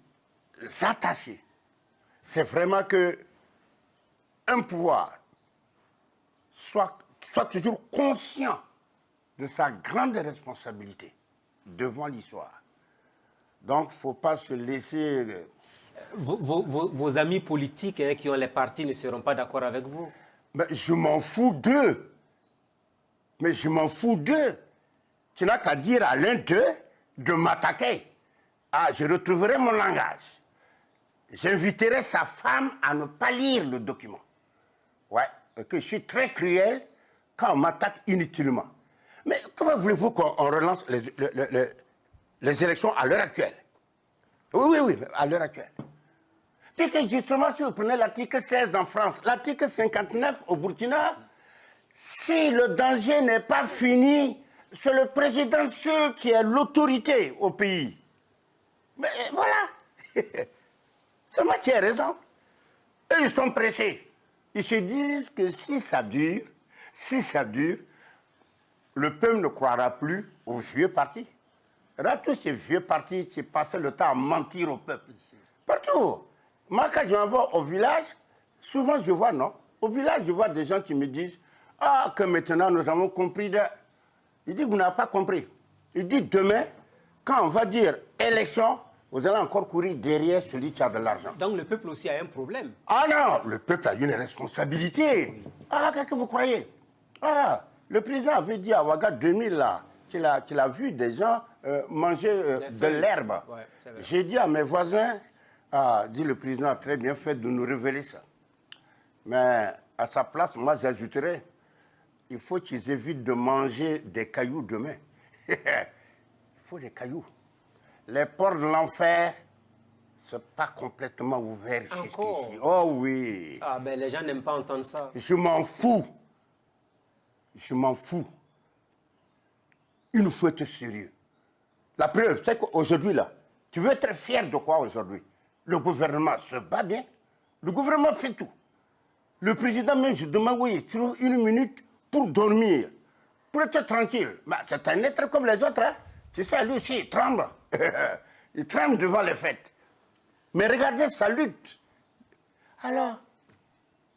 attaché, c'est vraiment que un pouvoir soit toujours conscient de sa grande responsabilité devant l'histoire. Donc, il ne faut pas se laisser...
Vos amis politiques hein, qui ont les partis ne seront pas d'accord avec vous?
Mais je m'en fous d'eux. Mais je m'en fous d'eux. Tu n'as qu'à dire à l'un d'eux de m'attaquer. Ah, je retrouverai mon langage. J'inviterai sa femme à ne pas lire le document. Ouais, que je suis très cruel quand on m'attaque inutilement. Mais comment voulez-vous qu'on relance les élections à l'heure actuelle? Oui, à l'heure actuelle. Puis que justement, si vous prenez l'article 16 en France, l'article 59 au Burkina, si le danger n'est pas fini, c'est le président seul qui a l'autorité au pays. Mais voilà. C'est moi qui ai raison. Et ils sont pressés. Ils se disent que si ça dure, le peuple ne croira plus aux vieux partis. Là, tous ces vieux partis qui passaient le temps à mentir au peuple. Partout. Moi, quand je m'en vais au village, souvent je vois, non? Au village, je vois des gens qui me disent « Ah, que maintenant nous avons compris de... » Il dit « Vous n'avez pas compris. » Il dit « Demain, quand on va dire élection, vous allez encore courir derrière celui qui a de l'argent. »
Donc le peuple aussi a un problème.
Ah non, le peuple a une responsabilité. Oui. Ah, qu'est-ce que vous croyez? Ah, le président avait dit à Ouaga 2000, là, qu'il a vu des gens manger de l'herbe. Ouais, j'ai dit à mes voisins, dit le président a très bien fait de nous révéler ça. Mais à sa place, moi j'ajouterais, il faut qu'ils évitent de manger des cailloux demain. Il faut des cailloux. Les portes de l'enfer, c'est pas complètement ouvert jusqu'ici. Oh oui.
Ah ben les gens n'aiment pas entendre ça.
Je m'en fous. Je m'en fous. Il nous faut être sérieux. La preuve, c'est qu'aujourd'hui, là, tu veux être fier de quoi aujourd'hui? Le gouvernement se bat bien. Le gouvernement fait tout. Le président, même, je demande, oui, tu trouves une minute pour dormir, pour être tranquille. Bah, c'est un être comme les autres. Hein? Tu sais, lui aussi, il tremble. Il tremble devant les fêtes. Mais regardez sa lutte. Alors,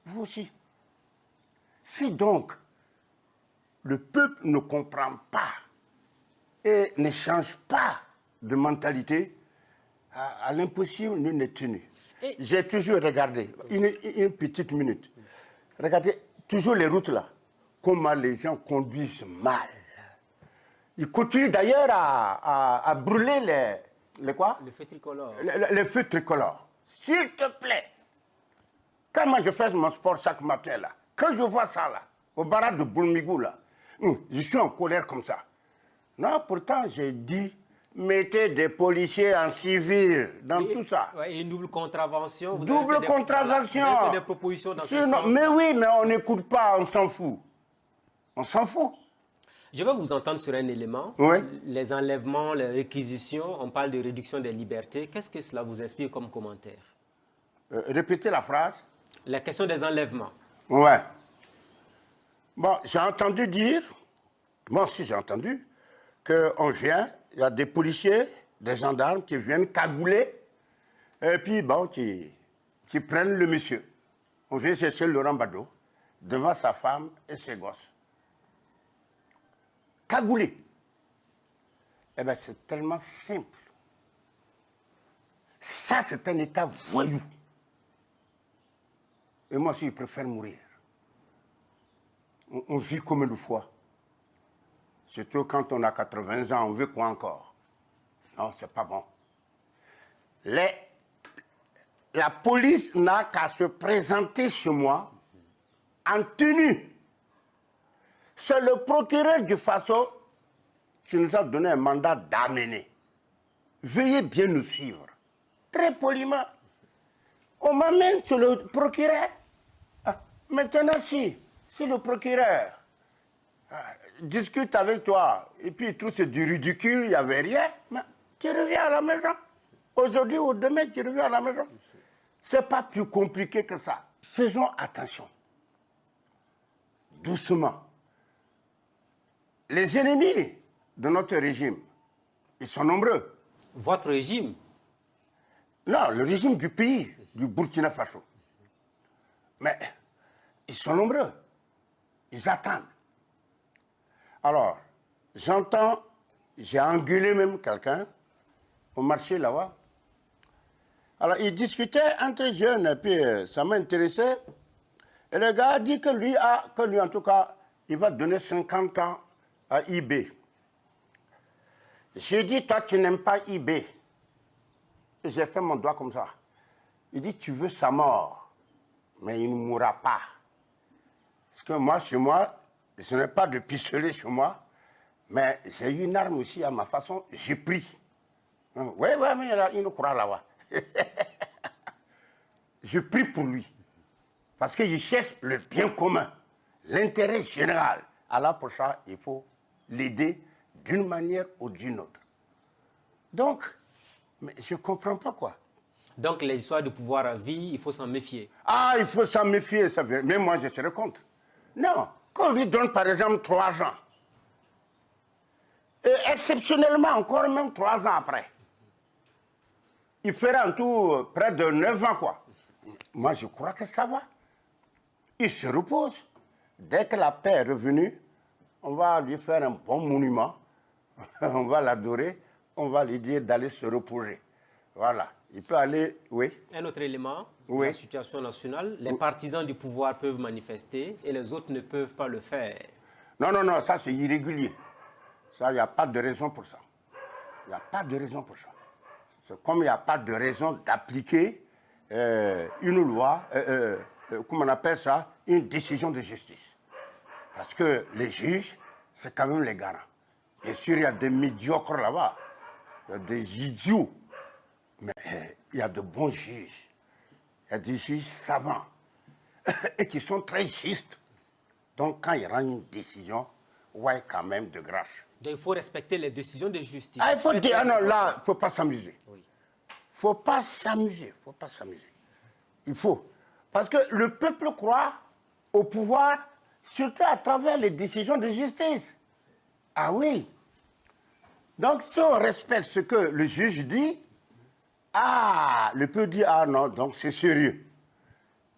vous aussi. Si donc, le peuple ne comprend pas et ne change pas de mentalité, à l'impossible, nous n'est tenu. J'ai toujours regardé, une petite minute, regardez toujours les routes là, comment les gens conduisent mal. Ils continuent d'ailleurs à brûler les quoi?
Les feux tricolores.
Les feux tricolores. S'il te plaît, quand moi je fais mon sport chaque matin là, quand je vois ça là, au barrage de Boulmigou là, je suis en colère comme ça. Non, pourtant j'ai dit, mettez des policiers en civil dans tout ça.
Ouais, et une double contravention.
Double contravention.
Vous avez fait des propositions dans ce sens.
Mais oui, mais on n'écoute pas, on s'en fout. On s'en fout.
Je vais vous entendre sur un élément.
Oui.
Les enlèvements, les réquisitions, on parle de réduction des libertés. Qu'est-ce que cela vous inspire comme commentaire?
Répétez la phrase.
La question des enlèvements.
Ouais. Bon, j'ai entendu dire, moi aussi j'ai entendu, qu'on vient, il y a des policiers des gendarmes qui viennent cagouler, et puis bon, qui prennent le monsieur. On vient chercher Laurent Gbagbo devant sa femme et ses gosses. Cagoulé. Eh bien, c'est tellement simple. Ça, c'est un état voyou. Et moi aussi, je préfère mourir. On vit combien de fois? Surtout quand on a 80 ans, on veut quoi encore? Non, c'est pas bon. La police n'a qu'à se présenter chez moi en tenue. C'est le procureur du Faso qui nous a donné un mandat d'amener. Veuillez bien nous suivre. Très poliment. On m'amène sur le procureur. Ah, maintenant, si le procureur discute avec toi et puis il trouve c'est du ridicule, il n'y avait rien, mais tu reviens à la maison. Aujourd'hui ou demain, tu reviens à la maison. Ce n'est pas plus compliqué que ça. Faisons attention. Doucement. Les ennemis de notre régime, ils sont nombreux.
Votre régime?
Non, le régime du pays, du Burkina Faso. Mais ils sont nombreux. Ils attendent. Alors, j'entends, j'ai engueulé même quelqu'un au marché là-bas. Alors, ils discutaient entre jeunes, et puis ça m'a intéressé. Et le gars a dit que lui, en tout cas, il va donner 50 ans à IB. J'ai dit, toi, tu n'aimes pas IB. Et j'ai fait mon doigt comme ça. Il dit, tu veux sa mort, mais il ne mourra pas. Parce que moi, chez moi, je n'ai pas de pistolet chez moi, mais j'ai une arme aussi à ma façon, j'ai pris. Oui, mais il nous croit là-bas. Je prie pour lui. Parce qu'il cherche le bien commun, l'intérêt général. Alors pour ça, il faut l'aider d'une manière ou d'une autre. Donc, mais je ne comprends pas quoi.
Donc les histoires de pouvoir à vie, il faut s'en méfier.
Ah, il faut s'en méfier, ça veut... mais moi je serais contre. Non, qu'on lui donne par exemple 3 ans. Et exceptionnellement encore même 3 ans après. Il fera en tout près de 9 ans quoi. Moi je crois que ça va. Il se repose. Dès que la paix est revenue, on va lui faire un bon monument. On va l'adorer. On va lui dire d'aller se reposer. Voilà. Il peut aller, oui.
Un autre élément,
oui.
La situation nationale, les partisans du pouvoir peuvent manifester et les autres ne peuvent pas le faire.
Non, ça c'est irrégulier. Ça, il n'y a pas de raison pour ça. Il n'y a pas de raison pour ça. C'est comme il n'y a pas de raison d'appliquer une loi, comment on appelle ça, une décision de justice. Parce que les juges, c'est quand même les garants. Bien sûr, il y a des médiocres là-bas, il y a des idiots, mais il y a de bons juges. Il y a des juges savants et qui sont très justes. Donc, quand ils rendent une décision, ouais, quand même de grâce.
Donc, il faut respecter les décisions de justice.
Ah, il faut dire, ah non, là, il ne faut pas s'amuser.
Oui.
Il ne faut pas s'amuser, il faut pas s'amuser. Il faut. Parce que le peuple croit au pouvoir, surtout à travers les décisions de justice. Ah oui. Donc, si on respecte ce que le juge dit, le peuple dit, ah non, donc c'est sérieux.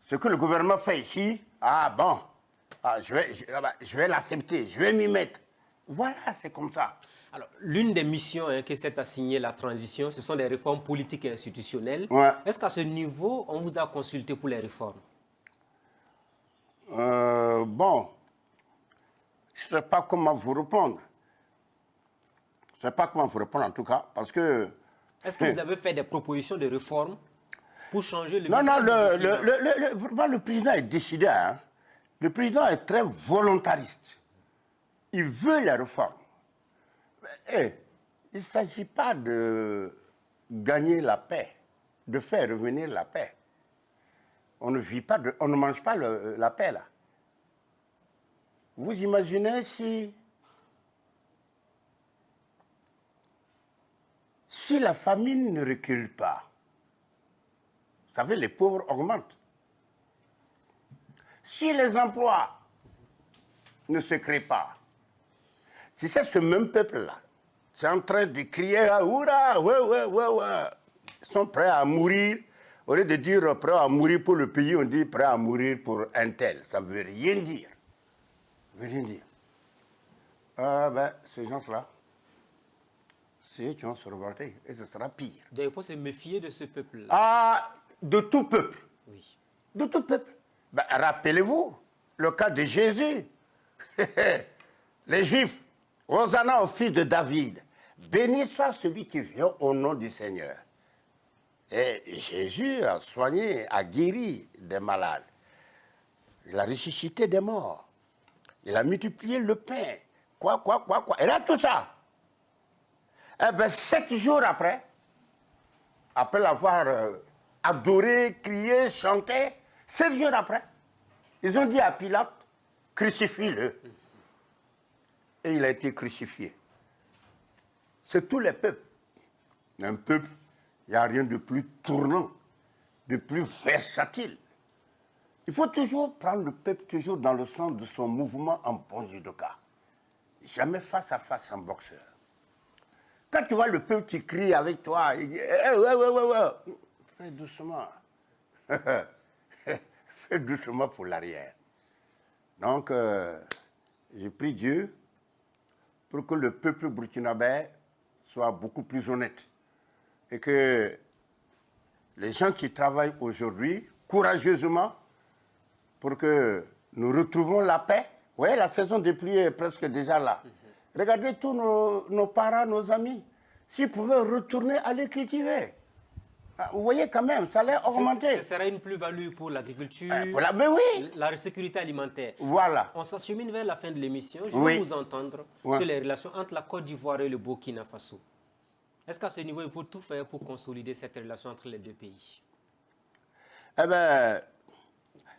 Ce que le gouvernement fait ici, ah bon, je vais l'accepter, je vais m'y mettre. Voilà, c'est comme ça.
Alors, l'une des missions que s'est assignée la transition, ce sont les réformes politiques et institutionnelles.
Ouais.
Est-ce qu'à ce niveau, on vous a consulté pour les réformes?
Bon, je ne sais pas comment vous répondre. Je ne sais pas comment vous répondre en tout cas, parce que...
Est-ce que vous avez fait des propositions de réforme pour changer le...
Non, le président est décidé. Hein. Le président est très volontariste. Il veut les réformes. Mais, il ne s'agit pas de gagner la paix, de faire revenir la paix. On ne vit pas, on ne mange pas la paix là. Vous imaginez si la famine ne recule pas, vous savez, les pauvres augmentent. Si les emplois ne se créent pas, tu sais, ce même peuple-là, c'est en train de crier, ah, oula, ouais, ouais, ouais, ouais. Ils sont prêts à mourir. Au lieu de dire prêt à mourir pour le pays, on dit prêt à mourir pour un tel. Ça ne veut rien dire. Ça veut rien dire. Ben, ces gens-là, c'est eux qui vont se révolter. Et ce sera pire.
Donc, il faut se méfier de ce peuple-là.
Ah, de tout peuple.
Oui.
De tout peuple. Ben, rappelez-vous le cas de Jésus. Les Juifs, Hosanna au fils de David. Béni soit celui qui vient au nom du Seigneur. Et Jésus a soigné, a guéri des malades. Il a ressuscité des morts. Il a multiplié le pain. Quoi. Et là, tout ça. Eh bien, 7 jours après l'avoir adoré, crié, chanté, 7 jours après, ils ont dit à Pilate, crucifie-le. Et il a été crucifié. C'est tous les peuples. Un peuple, il n'y a rien de plus tournant, de plus versatile. Il faut toujours prendre le peuple toujours dans le sens de son mouvement en bon judoka. Jamais face à face en boxeur. Quand tu vois le peuple qui crie avec toi, il dit ouais. Fais doucement. Fais doucement pour l'arrière. Donc, j'ai prie Dieu pour que le peuple burkinabé soit beaucoup plus honnête. Et que les gens qui travaillent aujourd'hui, courageusement, pour que nous retrouvons la paix. Vous voyez, la saison des pluies est presque déjà là. Regardez tous nos parents, nos amis. S'ils pouvaient retourner aller cultiver. Vous voyez quand même, ça allait augmenter.
Ce sera une plus-value pour l'agriculture,
mais oui.
la sécurité alimentaire.
Voilà.
On s'achemine vers la fin de l'émission. Je
Oui.
veux vous entendre sur les relations entre la Côte d'Ivoire et le Burkina Faso. Est-ce qu'à ce niveau, il faut tout faire pour consolider cette relation entre les deux pays?
Eh bien,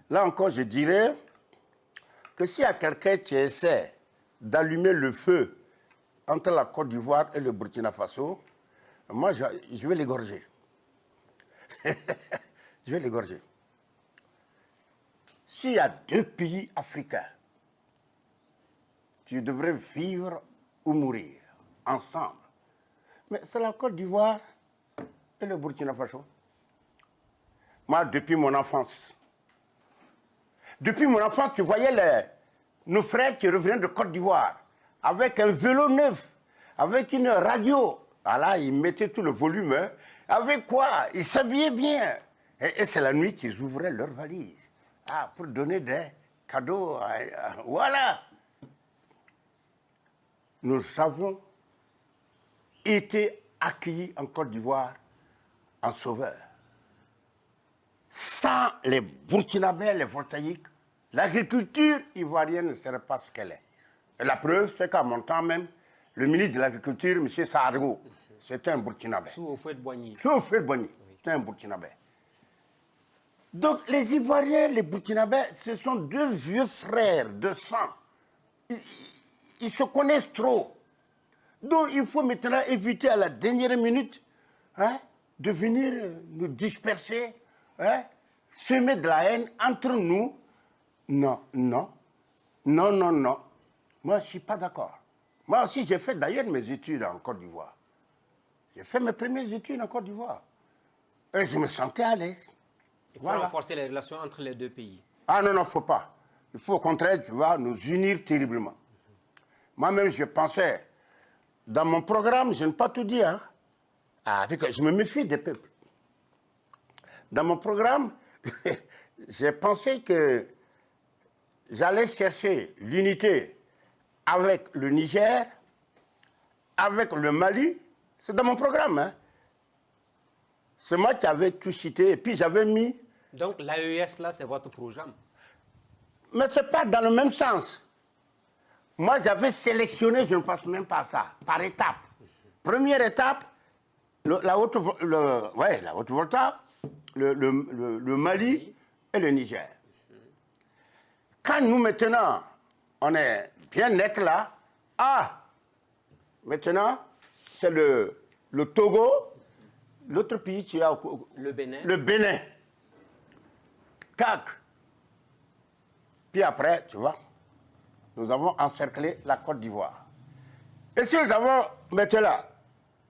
là encore, je dirais que s'il y a quelqu'un qui essaie d'allumer le feu entre la Côte d'Ivoire et le Burkina Faso, moi, je vais l'égorger. Je vais l'égorger. S'il y a 2 pays africains qui devraient vivre ou mourir ensemble, mais c'est la Côte d'Ivoire et le Burkina Faso. Moi, depuis mon enfance, tu voyais nos frères qui revenaient de Côte d'Ivoire avec un vélo neuf, avec une radio. Ah là, ils mettaient tout le volume. Hein. Avec quoi? Ils s'habillaient bien. Et c'est la nuit qu'ils ouvraient leurs valises. Ah, pour donner des cadeaux. Voilà. Nous avons été accueillis en Côte d'Ivoire en sauveurs. Sans les Burkinabés, les voltaïques, l'agriculture ivoirienne ne serait pas ce qu'elle est. Et la preuve, c'est qu'à mon temps même, le ministre de l'Agriculture, M. Saargo, c'était un Burkinabé.
Sous Houphouët-Boigny.
Sous Houphouët-Boigny, c'était un Burkinabé. Donc les Ivoiriens, les Burkinabés, ce sont 2 vieux frères de sang. Ils se connaissent trop. Donc il faut maintenant éviter à la dernière minute de venir nous disperser, semer de la haine entre nous. Non. Moi, je ne suis pas d'accord. Moi aussi, j'ai fait d'ailleurs mes études en Côte d'Ivoire. J'ai fait mes premières études en Côte d'Ivoire. Et je me sentais à l'aise.
Il faut renforcer les relations entre les 2 pays. Ah
non, il ne faut pas. Il faut au contraire, tu vois, nous unir terriblement. Moi-même, je pensais, dans mon programme, je n'ai pas tout dit, parce que je me méfie des peuples. Dans mon programme, j'ai pensé que j'allais chercher l'unité avec le Niger, avec le Mali. C'est dans mon programme. C'est moi qui avais tout cité et puis j'avais mis...
Donc l'AES, là, c'est votre programme?
Mais ce n'est pas dans le même sens. Moi, j'avais sélectionné, je ne pense même pas à ça, par étapes. Première étape, la Haute-Volta, le Mali et le Niger. Quand nous, maintenant, on est bien net là, maintenant, c'est le Togo, l'autre pays, tu as...
Le Bénin.
Le Bénin. Tac. Puis après, tu vois, nous avons encerclé la Côte d'Ivoire. Et si nous avons maintenant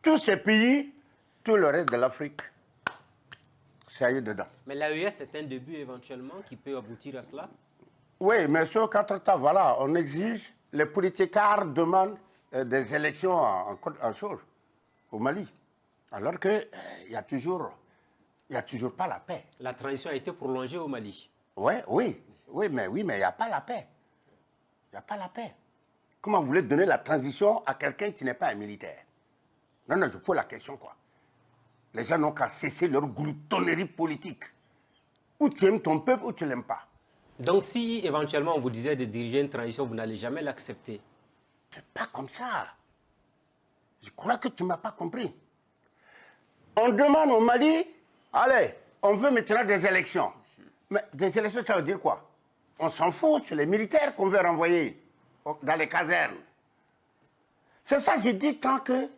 tous ces pays, tout le reste de l'Afrique, ça y est dedans.
Mais l'AES, c'est un début éventuellement qui peut aboutir à cela?
Oui, mais sur 4 temps, voilà, on exige, les politicards demandent des élections en chose, au Mali. Alors qu'il n'y a toujours pas la paix.
La transition a été prolongée au Mali.
Oui, mais il n'y a pas la paix. Il n'y a pas la paix. Comment vous voulez donner la transition à quelqu'un qui n'est pas un militaire? Non, je pose la question, quoi. Les gens n'ont qu'à cesser leur gloutonnerie politique. Ou tu aimes ton peuple ou tu ne l'aimes pas.
Donc si éventuellement on vous disait de diriger une transition, vous n'allez jamais l'accepter?
C'est pas comme ça. Je crois que tu ne m'as pas compris. On demande au Mali, allez, on veut maintenant des élections. Mais des élections, ça veut dire quoi? On s'en fout, c'est les militaires qu'on veut renvoyer dans les casernes. C'est ça, j'ai dit, tant que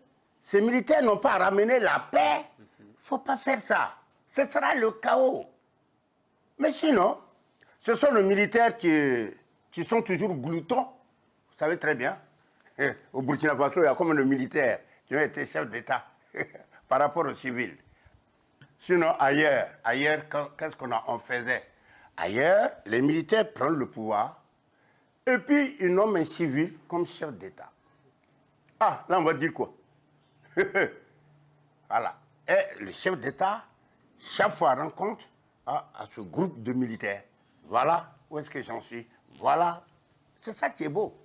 ces militaires n'ont pas ramené la paix, il ne faut pas faire ça. Ce sera le chaos. Mais sinon, ce sont les militaires qui sont toujours gloutons. Vous savez très bien. Au Burkina Faso, il y a combien de militaires qui ont été chefs d'État par rapport aux civils. Sinon, ailleurs, qu'est-ce qu'on faisait? Ailleurs, les militaires prennent le pouvoir et puis ils nomment un civil comme chef d'État. Ah, là, on va dire quoi? Voilà. Et le chef d'État, chaque fois, rend compte à ce groupe de militaires. Voilà où est-ce que j'en suis. Voilà. C'est ça qui est beau.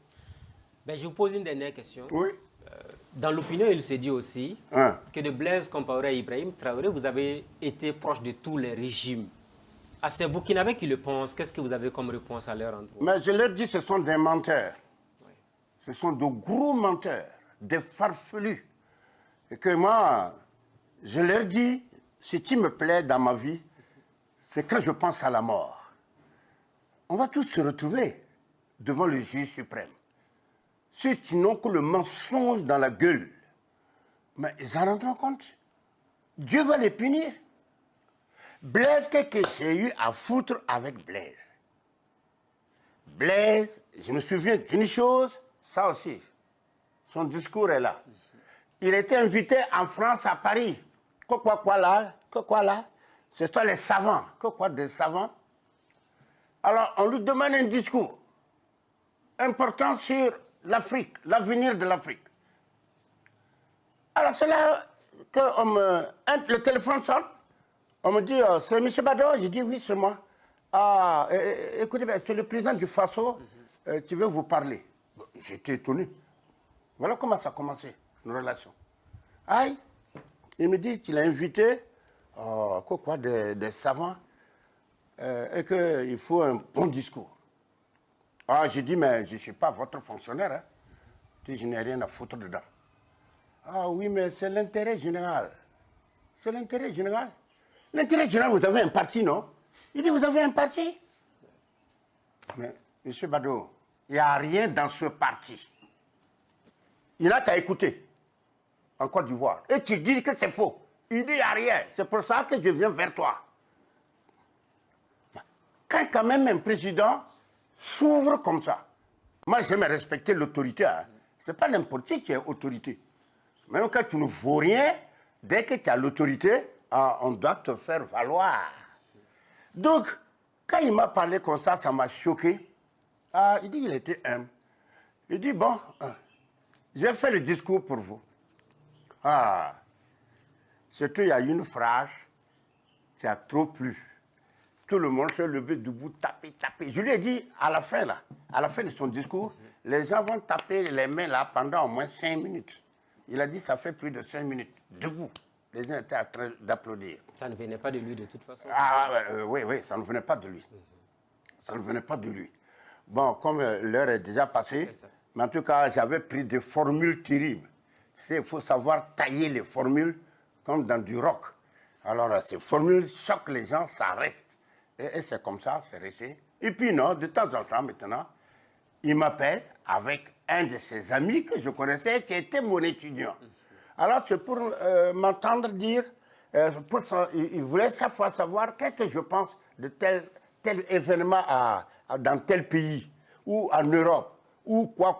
Ben, je vous pose une dernière question.
Oui.
Dans l'opinion, il se dit aussi que de Blaise Compaoré à Ibrahim Traoré, vous avez été proche de tous les régimes. À ces Burkinabés qui le pensent, qu'est-ce que vous avez comme réponse à leur endroit?
Mais je leur dis, ce sont des menteurs.
Oui.
Ce sont de gros menteurs, des farfelus. Et que moi, je leur dis, ce qui me plaît dans ma vie, c'est quand je pense à la mort. On va tous se retrouver devant le juge suprême. Ceux qui n'ont que le mensonge dans la gueule, mais ils en rendront compte. Dieu va les punir. Blaise, qu'est-ce que j'ai eu à foutre avec Blaise? Blaise, je me souviens d'une chose, ça aussi, son discours est là. Il était invité en France, à Paris. Quoi là? C'est toi les savants. Quoi des savants? Alors, on lui demande un discours important sur l'Afrique, l'avenir de l'Afrique. Alors, c'est là que le téléphone sonne. On me dit, c'est M. Bado? J'ai dit, oui, c'est moi. Ah, écoutez, c'est le président du Faso qui veut vous parler. J'étais étonné. Voilà comment ça a commencé, nos relations. Aïe, il me dit qu'il a invité des savants et qu'il faut un bon discours. Ah, j'ai dit, mais je ne suis pas votre fonctionnaire. Hein. Je n'ai rien à foutre dedans. Ah oui, mais c'est l'intérêt général. C'est l'intérêt général. L'intérêt général, vous avez un parti, non? Il dit, vous avez un parti? Mais, M. Bado, il n'y a rien dans ce parti. Il n'a qu'à écouter en Côte d'Ivoire. Et tu dis que c'est faux. Il dit, il n'y a rien. C'est pour ça que je viens vers toi. Quand même un président s'ouvre comme ça, moi j'aime respecter l'autorité. Hein. Ce n'est pas n'importe qui est autorité. Même quand tu ne vaux rien, dès que tu as l'autorité, on doit te faire valoir. Donc, quand il m'a parlé comme ça m'a choqué. Il dit qu'il était humble. Il dit, bon, j'ai fait le discours pour vous. Surtout, il y a une phrase qui a trop plu. Tout le monde s'est levé debout, taper. Je lui ai dit, à la fin de son discours, les gens vont taper les mains là pendant au moins 5 minutes. Il a dit, ça fait plus de 5 minutes, debout. Les gens étaient en train d'applaudir.
Ça ne venait pas de lui de toute façon.
Oui, ça ne venait pas de lui. Ça ne venait pas de lui. Bon, comme l'heure est déjà passée, mais en tout cas, j'avais pris des formules terribles. Il faut savoir tailler les formules comme dans du rock. Alors, ces formules choquent les gens, ça reste. Et c'est comme ça, c'est resté. Et puis, non, de temps en temps, maintenant, il m'appelle avec un de ses amis que je connaissais, qui était mon étudiant. Alors, c'est pour m'entendre dire, il voulait chaque fois savoir qu'est-ce que je pense de tel événement dans tel pays, ou en Europe, ou quoi.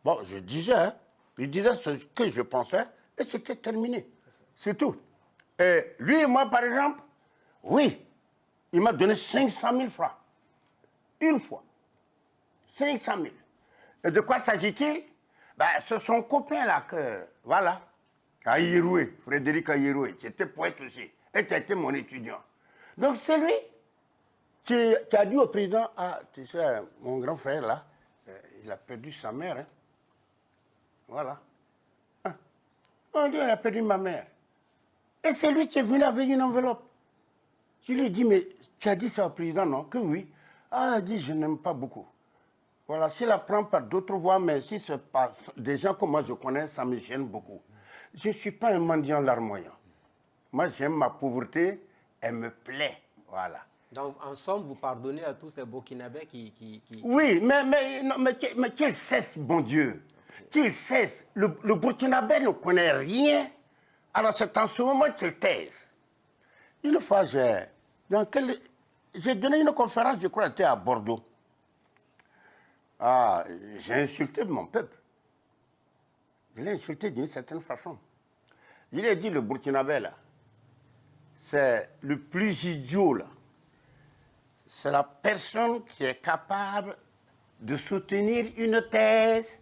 Bon, je disais, hein, Il disait ce que je pensais et c'était terminé. C'est tout. Et lui et moi, par exemple, oui, il m'a donné 500 000 francs. Une fois. 500 000. Et de quoi s'agit-il? Ben, c'est son copain là, voilà. Aïroué, Frédéric Aïroué, qui était poète aussi. Et qui a été mon étudiant. Donc c'est lui qui a dit au président, ah, tu sais, mon grand frère là, il a perdu sa mère. Hein. Voilà. Hein. On dit, il a perdu ma mère. Et c'est lui qui est venu avec une enveloppe. Je lui ai dit, mais tu as dit ça au président, non? Que oui. Ah, il dit, je n'aime pas beaucoup. Voilà, s'il apprend par d'autres voies, mais si c'est par des gens que moi je connais, ça me gêne beaucoup. Je ne suis pas un mendiant larmoyant. Moi, j'aime ma pauvreté, elle me plaît. Voilà.
Donc, en somme, vous pardonnez à tous ces Burkinabés qui...
Oui, mais qu'il cesse, bon Dieu. Qu'il cesse. Le Burkinabé ne connaît rien. Alors, c'est en ce moment qu'il taise. Une fois, j'ai donné une conférence, je crois, c'était à Bordeaux. Ah, j'ai insulté mon peuple. Je l'ai insulté d'une certaine façon. Je lui ai dit, le Burkinabé, là, c'est le plus idiot, là. C'est la personne qui est capable de soutenir une thèse.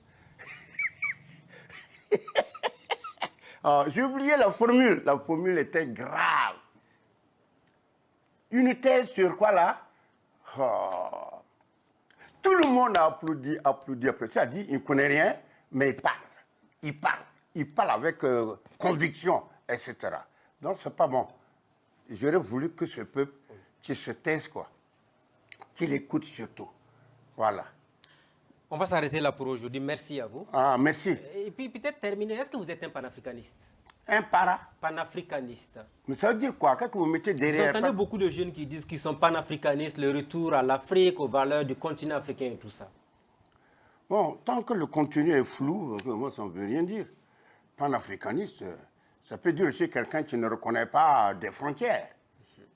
Oh, j'ai oublié la formule. La formule était grave. Une thèse sur quoi, là? Oh. Tout le monde a applaudi après. Ça dit, il ne connaît rien, mais il parle. Il parle. Il parle avec conviction, etc. Donc, c'est pas bon. J'aurais voulu que ce peuple, qu'il se taise, quoi. Qu'il écoute surtout. Voilà.
On va s'arrêter là pour aujourd'hui. Merci à vous.
Ah, merci.
Et puis, peut-être terminer, est-ce que vous êtes un panafricaniste?
Un
Panafricaniste.
Mais ça veut dire quoi? Qu'est-ce que vous mettez derrière?
Vous entendez beaucoup de jeunes qui disent qu'ils sont panafricanistes, le retour à l'Afrique, aux valeurs du continent africain et tout ça.
Bon, tant que le contenu est flou, moi, ça ne veut rien dire. Panafricaniste, ça peut dire aussi quelqu'un qui ne reconnaît pas des frontières.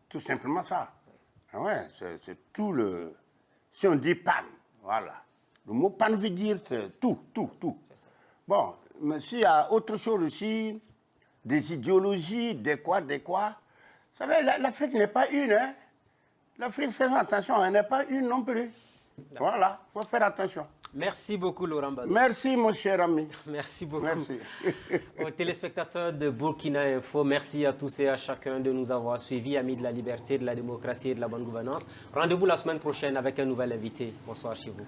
Tout simplement ça. Ouais, c'est tout le... Si on dit pan, voilà. Le mot pan veut dire tout. Bon, mais s'il y a autre chose aussi, des idéologies, des quoi. Vous savez, l'Afrique n'est pas une, hein. L'Afrique, faisons attention, elle n'est pas une non plus. Voilà, il faut faire attention.
Merci beaucoup, Laurent Gbadou.
Merci, mon cher ami.
Merci beaucoup.
Merci.
Aux téléspectateurs de Burkina Info, merci à tous et à chacun de nous avoir suivis, amis de la liberté, de la démocratie et de la bonne gouvernance. Rendez-vous la semaine prochaine avec un nouvel invité. Bonsoir chez vous.